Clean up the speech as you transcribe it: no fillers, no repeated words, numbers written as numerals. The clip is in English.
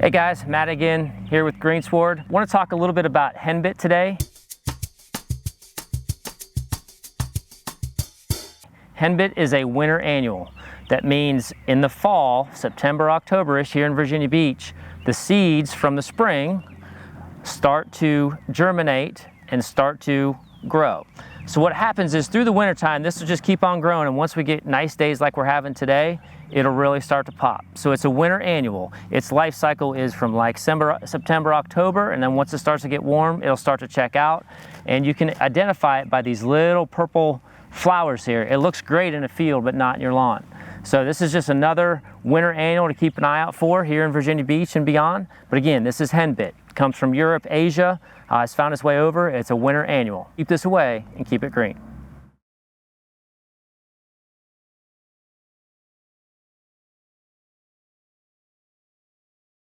Hey guys, Matt again here with Greensward. I want to talk a little bit about Henbit today. Henbit is a winter annual. That means in the fall, September, October-ish here in Virginia Beach, the seeds from the spring start to germinate and start to grow. So what happens is through the wintertime, this will just keep on growing, and once we get nice days like we're having today, it'll really start to pop. So it's a winter annual. Its life cycle is from like September, October, and then once it starts to get warm, it'll start to check out. And you can identify it by these little purple flowers here. It looks great in a field, but not in your lawn. So this is just another winter annual to keep an eye out for here in Virginia Beach and beyond. But again, this is Henbit. It comes from Europe, Asia. It's found its way over. It's a winter annual. Keep this away and keep it green.